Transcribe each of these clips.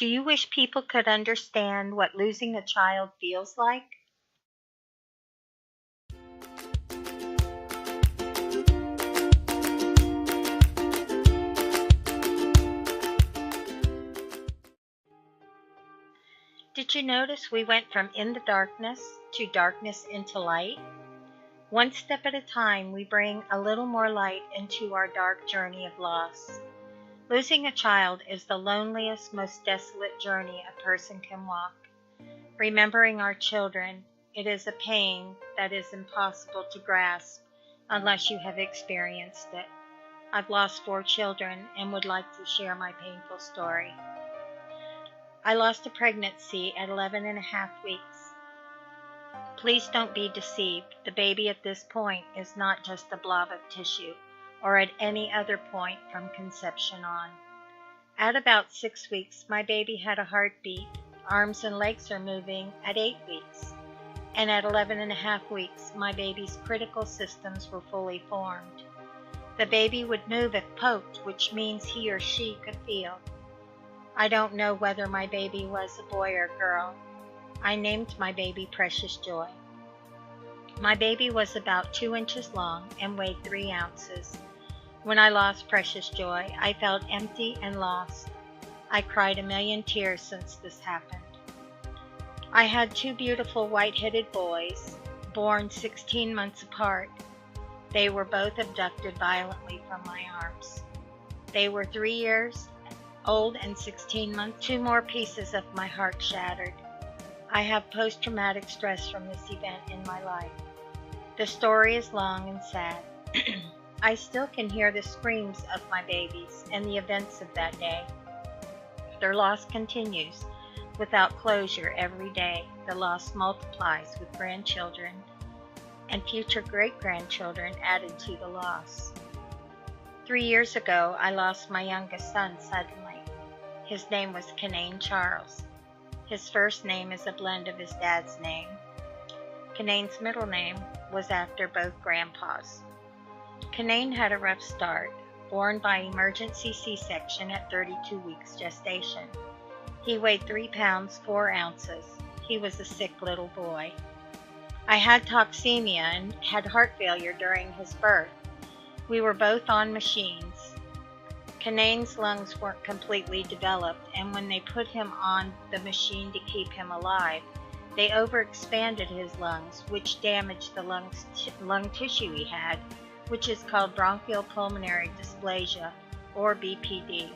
Do you wish people could understand what losing a child feels like? Did you notice we went from in the darkness to darkness into light? One step at a time, we bring a little more light into our dark journey of loss. Losing a child is the loneliest, most desolate journey a person can walk. Remembering our children, it is a pain that is impossible to grasp unless you have experienced it. I've lost 4 children and would like to share my painful story. I lost a pregnancy at 11 and a half weeks. Please don't be deceived. The baby at this point is not just a blob of tissue, or at any other point from conception on. At about 6 weeks, my baby had a heartbeat. Arms and legs are moving at 8 weeks. And at 11 and a half weeks, my baby's critical systems were fully formed. The baby would move if poked, which means he or she could feel. I don't know whether my baby was a boy or girl. I named my baby Precious Joy. My baby was about 2 inches long and weighed 3 ounces. When I lost Precious Joy, I felt empty and lost. I cried a million tears since this happened. I had 2 beautiful white-headed boys, born 16 months apart. They were both abducted violently from my arms. They were 3 years old and 16 months. 2 more pieces of my heart shattered. I have post-traumatic stress from this event in my life. The story is long and sad. I still can hear the screams of my babies and the events of that day. Their loss continues without closure every day. The loss multiplies with grandchildren and future great-grandchildren added to the loss. 3 years ago, I lost my youngest son suddenly. His name was Kanane Charles. His first name is a blend of his dad's name. Kanane's middle name was after both grandpas. Kanane had a rough start, born by emergency C-section at 32 weeks gestation. He weighed 3 pounds 4 ounces. He was a sick little boy. I had toxemia and had heart failure during his birth. We were both on machines. Kanane's lungs weren't completely developed, and when they put him on the machine to keep him alive, they overexpanded his lungs, which damaged the lung tissue he had, which is called bronchial pulmonary dysplasia, or BPD,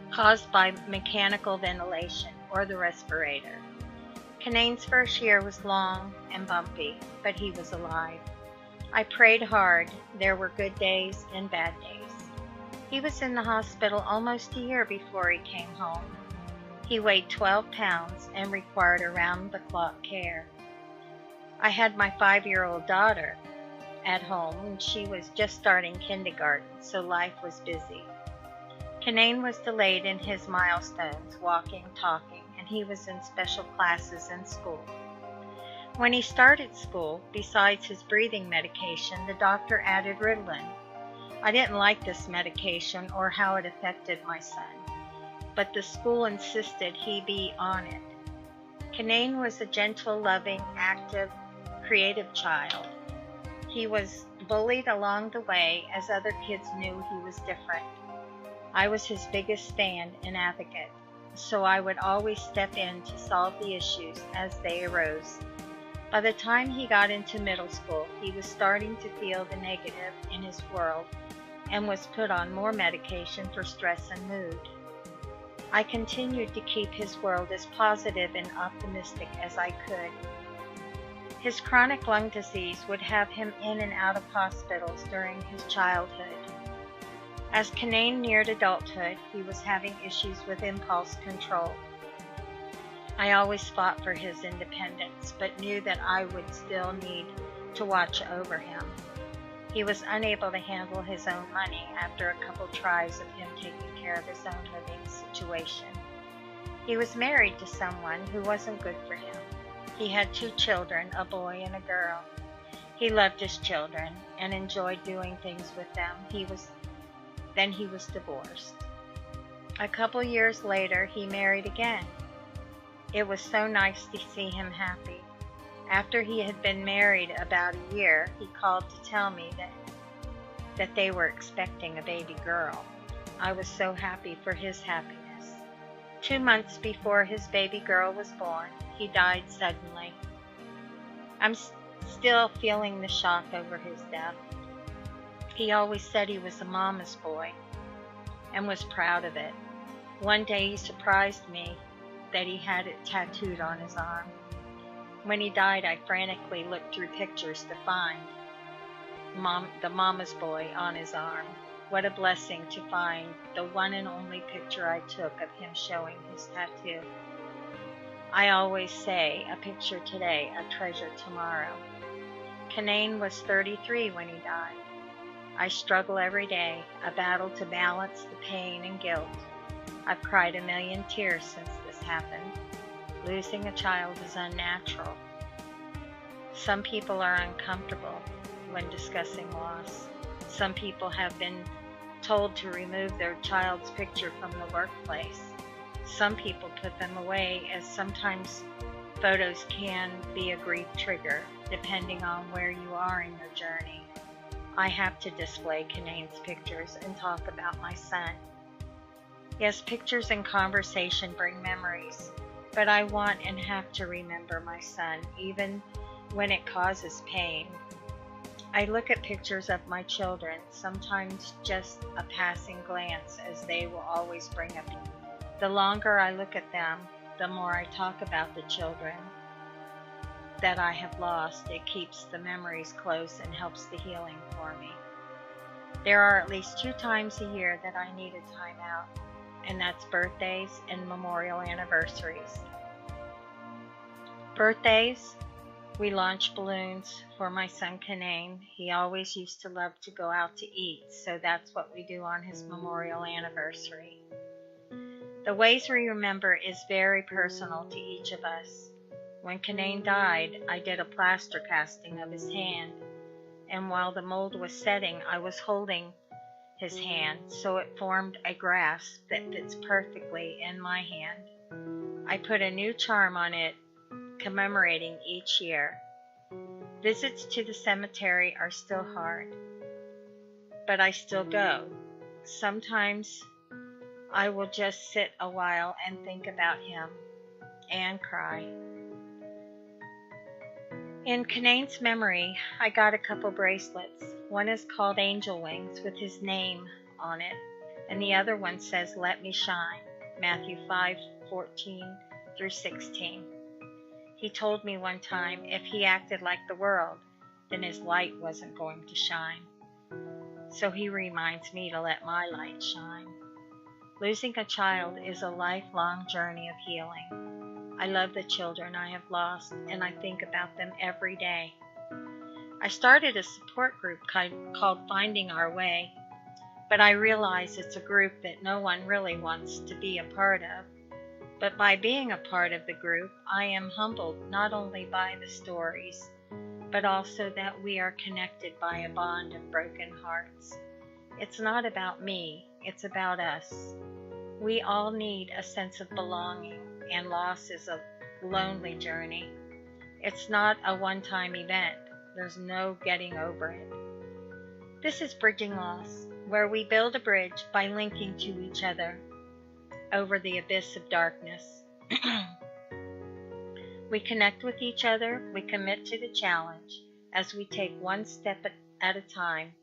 caused by mechanical ventilation, or the respirator. Kanane's first year was long and bumpy, but he was alive. I prayed hard. There were good days and bad days. He was in the hospital almost a year before he came home. He weighed 12 pounds and required around-the-clock care. I had my 5-year-old daughter at home, and she was just starting kindergarten, so life was busy. Kanane was delayed in his milestones, walking, talking, and he was in special classes in school. When he started school, besides his breathing medication, the doctor added Ritalin. I didn't like this medication or how it affected my son, but the school insisted he be on it. Kanane was a gentle, loving, active, creative child. He was bullied along the way as other kids knew he was different. I was his biggest stand and advocate, so I would always step in to solve the issues as they arose. By the time he got into middle school, he was starting to feel the negative in his world and was put on more medication for stress and mood. I continued to keep his world as positive and optimistic as I could. His chronic lung disease would have him in and out of hospitals during his childhood. As Kanane neared adulthood, he was having issues with impulse control. I always fought for his independence, but knew that I would still need to watch over him. He was unable to handle his own money after a couple tries of him taking care of his own living situation. He was married to someone who wasn't good for him. He had 2 children, a boy and a girl. He loved his children and enjoyed doing things with them. Then he was divorced. A couple years later, he married again. It was so nice to see him happy. After he had been married about a year, he called to tell me that they were expecting a baby girl. I was so happy for his happiness. 2 months before his baby girl was born, he died suddenly. I'm still feeling the shock over his death. He always said he was a mama's boy and was proud of it. One day he surprised me that he had it tattooed on his arm. When he died, I frantically looked through pictures to find the mama's boy on his arm. What a blessing to find the one and only picture I took of him showing his tattoo. I always say, a picture today, a treasure tomorrow. Kanane was 33 when he died. I struggle every day, a battle to balance the pain and guilt. I've cried a million tears since this happened. Losing a child is unnatural. Some people are uncomfortable when discussing loss. Some people have been told to remove their child's picture from the workplace. Some people put them away, as sometimes photos can be a grief trigger, depending on where you are in your journey. I have to display Kanane's pictures and talk about my son. Yes, pictures and conversation bring memories, but I want and have to remember my son, even when it causes pain. I look at pictures of my children, sometimes just a passing glance, as they will always bring up. The longer I look at them, the more I talk about the children that I have lost. It keeps the memories close and helps the healing for me. There are at least 2 times a year that I need a time out, and that's birthdays and memorial anniversaries. Birthdays, we launch balloons for my son Kanane. He always used to love to go out to eat, so that's what we do on his memorial anniversary. The ways we remember is very personal to each of us. When Kanane died, I did a plaster casting of his hand, and while the mold was setting, I was holding his hand, so it formed a grasp that fits perfectly in my hand. I put a new charm on it, commemorating each year. Visits to the cemetery are still hard, but I still go. Sometimes I will just sit a while and think about him and cry. In Kanane's memory, I got a couple bracelets. One is called Angel Wings with his name on it, and the other one says, "Let me shine," Matthew 5:14 through 16. He told me one time if he acted like the world, then his light wasn't going to shine. So he reminds me to let my light shine. Losing a child is a lifelong journey of healing. I love the children I have lost, and I think about them every day. I started a support group called Finding Our Way, but I realize it's a group that no one really wants to be a part of. But by being a part of the group, I am humbled not only by the stories, but also that we are connected by a bond of broken hearts. It's not about me, it's about us. We all need a sense of belonging, and loss is a lonely journey. It's not a one-time event. There's no getting over it. This is Bridging Loss, where we build a bridge by linking to each other over the abyss of darkness. We connect with each other, we commit to the challenge as we take one step at a time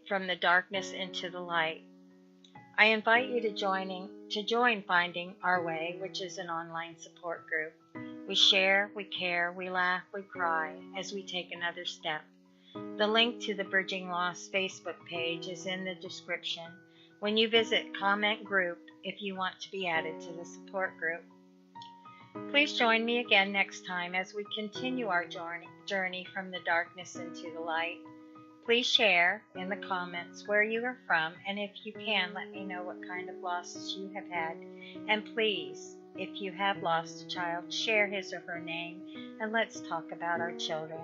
from the darkness into the light. I invite you to join Finding Our Way, which is an online support group. We share, we care, we laugh, we cry as we take another step. The link to the Bridging Loss Facebook page is in the description. When you visit, comment group if you want to be added to the support group. Please join me again next time as we continue our journey from the darkness into the light. Please share in the comments where you are from, and if you can, let me know what kind of losses you have had. And please, if you have lost a child, share his or her name, and let's talk about our children.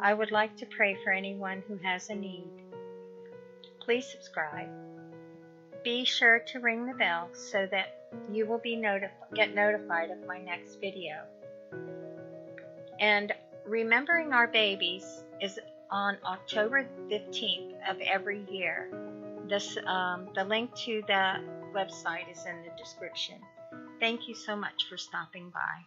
I would like to pray for anyone who has a need. Please subscribe. Be sure to ring the bell so that you will be get notified of my next video. And Remembering Our Babies is on October 15th of every year. The link to the website is in the description. Thank you so much for stopping by.